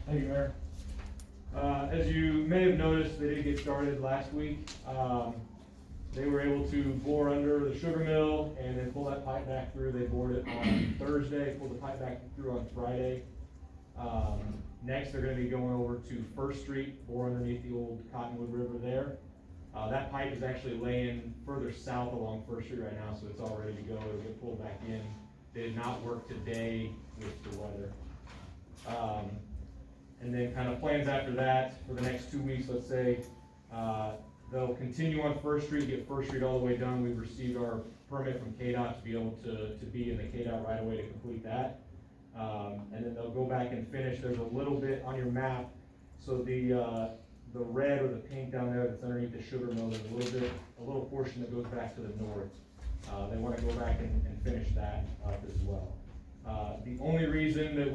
Thank you, Mayor. As you may have noticed, they did get started last week. They were able to bore under the sugar mill and then pull that pipe back through. They bored it on Thursday, pulled the pipe back through on Friday. Next, they're gonna be going over to First Street, bore underneath the old Cottonwood River there. That pipe is actually laying further south along First Street right now, so it's all ready to go. It'll get pulled back in. They did not work today with the weather. And then kind of plans after that for the next 2 weeks, let's say, they'll continue on First Street, get First Street all the way done. We've received our permit from KDOT to be able to be in the KDOT right away to complete that. And then they'll go back and finish. There's a little bit on your map. So the red or the pink down there that's underneath the sugar mill, there's a little portion that goes back to the north. They want to go back and finish that up as well. The only reason that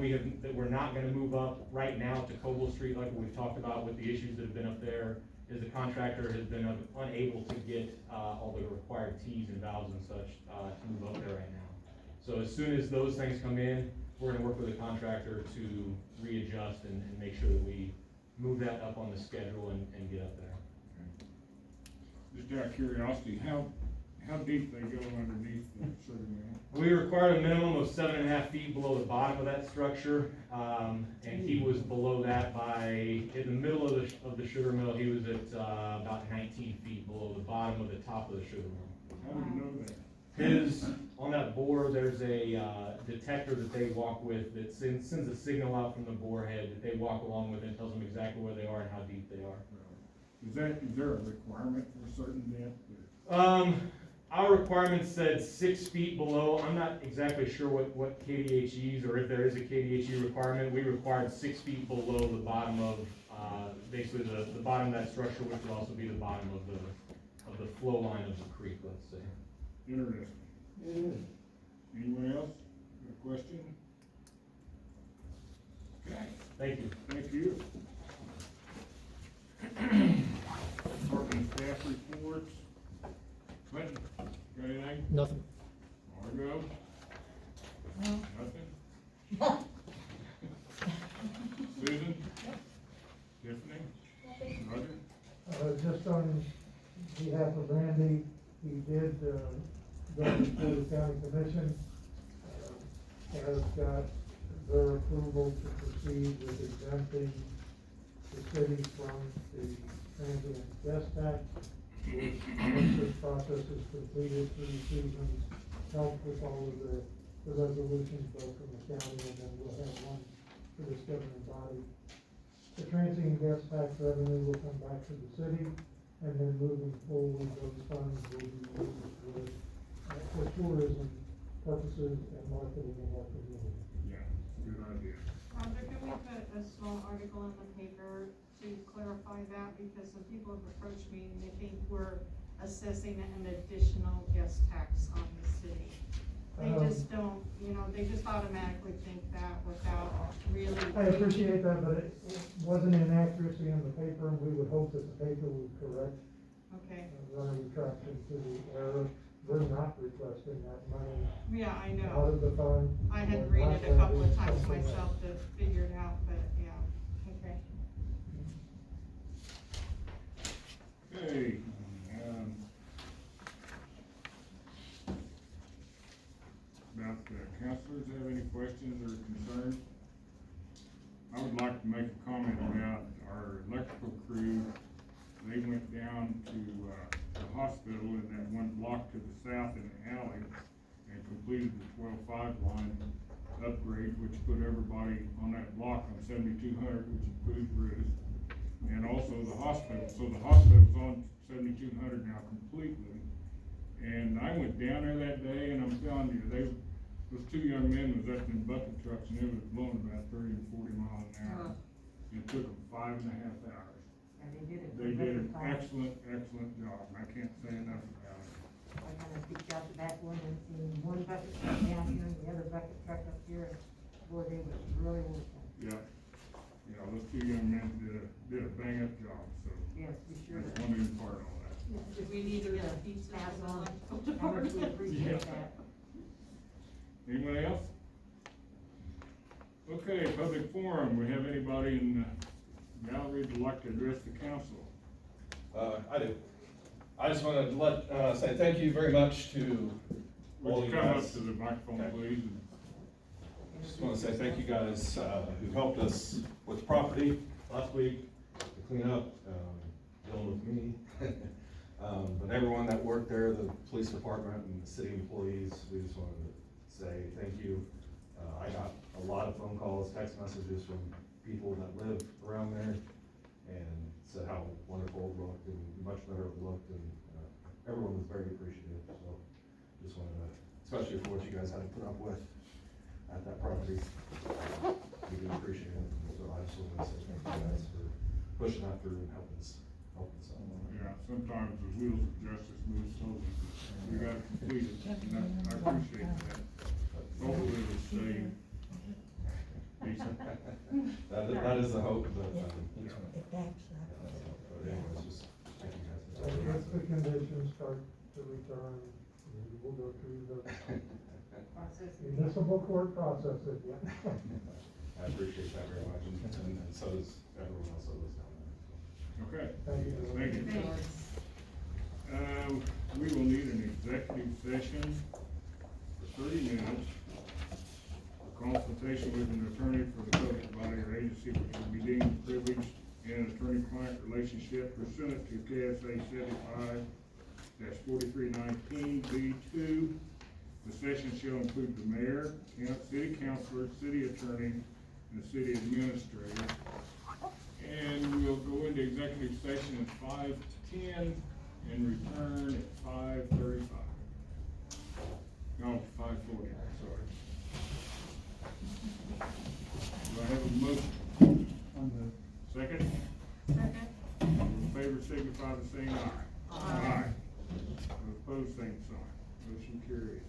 we're not going to move up right now to Coble Street, like we've talked about with the issues that have been up there, is the contractor has been unable to get all the required T's and valves and such to move up there right now. So as soon as those things come in, we're going to work with the contractor to readjust and make sure that we move that up on the schedule and get up there. Just out of curiosity, how deep they go underneath the sugar mill? We required a minimum of 7.5 feet below the bottom of that structure, and he was below that in the middle of the sugar mill, he was at about 19 feet below the bottom of the top of the sugar mill. How do you know that? On that bore, there's a detector that they walk with that sends a signal out from the bore head that they walk along with and tells them exactly where they are and how deep they are. Is there a requirement for a certain depth? Our requirement said 6 feet below. I'm not exactly sure what KDHE's, or if there is a KDHE requirement. We required 6 feet below the bottom of, basically the bottom of that structure, which would also be the bottom of the flow line of the creek, let's say. Interesting. It is. Anyone else? Got a question? Okay, Thank you. thank you. Department staff reports. Clinton, got anything? Nothing. Margo? Nothing? Susan? Tiffany? Roger? Just on behalf of Randy, he did, go before the county commission, has got their approval to proceed with exempting the city from the transient guest tax. Once this process is completed through Susan's help with all of the resolutions, both from the county, and then we'll have one for this governing body. The transient guest tax revenue will come back to the city, and then moving forward, those funds will be used for tourism purposes and marketing in our community. Yeah, good idea. Roger, can we put a small article in the paper to clarify that, because some people have approached me and they think we're assessing an additional guest tax on the city. They just don't, they just automatically think that without really. I appreciate that, but it wasn't an accuracy in the paper, and we would hope that the paper would correct. Okay, Run a retraction to the error. We're not requesting that money yeah, I out know. of the fund. I had to We're read not it a couple of levying times something myself to figure it out, but yeah, okay. Okay, about the councilors have any questions or concerns? I would like to make a comment about our electrical crew. They went down to, the hospital in that one block to the south in the alley and completed the 12-5 line upgrade, which put everybody on that block on 7200, which includes Bruce. And also the hospital, so the hospital's on 7200 now completely. And I went down there that day, and I'm telling you, those two young men was up in bucket trucks, and it was blowing about 30 and 40 miles an hour. It took them 5.5 hours. And they did it. They did an excellent job, and I can't say enough about it. I kind of peeked out the back window and seen one bucket truck down here and the other bucket truck up here. Boy, they was really working. Yeah, those two young men did a bang-up job, so Yes, we I sure just did. wanted to impart all that. Do we need to get a pizza Pass as on. electrical How much we department? appreciate Yeah. that. Anyone else? Okay, public forum, we have anybody in the gallery that'd like to address the council? I do. I just wanna say thank you very much to all Would you you come up guys. to the microphone, Okay. please? Just wanna say thank you guys, who helped us with property last week, to clean up, dealing with me. But everyone that worked there, the police department and the city employees, we just wanted to say thank you. I got a lot of phone calls, text messages from people that live around there and said how wonderful it looked and much better it looked, and, everyone was very appreciative, so just wanted to, especially for what you guys had to put up with at that property. We do appreciate it, so I just wanted to say thank you guys for pushing that through and helping us out. Yeah, sometimes the wheels of justice move slowly. We got it completed, and I appreciate that. Hopefully it will stay decent. That is the hope, but, It but anyways, just thank you guys. So if the conditions start to return, we will go through the municipal court process again. I appreciate that very much, and so does everyone else that lives down there. Okay, Thank you. thank you. Thanks. We will need an executive session for 30 minutes. A consultation with an attorney for the public body or agency which will be deemed privileged in an attorney-client relationship pursuant to KSA 75-4319 B2. The session shall include the mayor, city councilor, city attorney, and the city administrator. And we'll go into executive session at 5:10 and return at 5:35. No, 5:40, sorry. Do I have a motion? Second? Second? All in favor signify by saying aye. Aye. Opposed, same sign. Motion carries.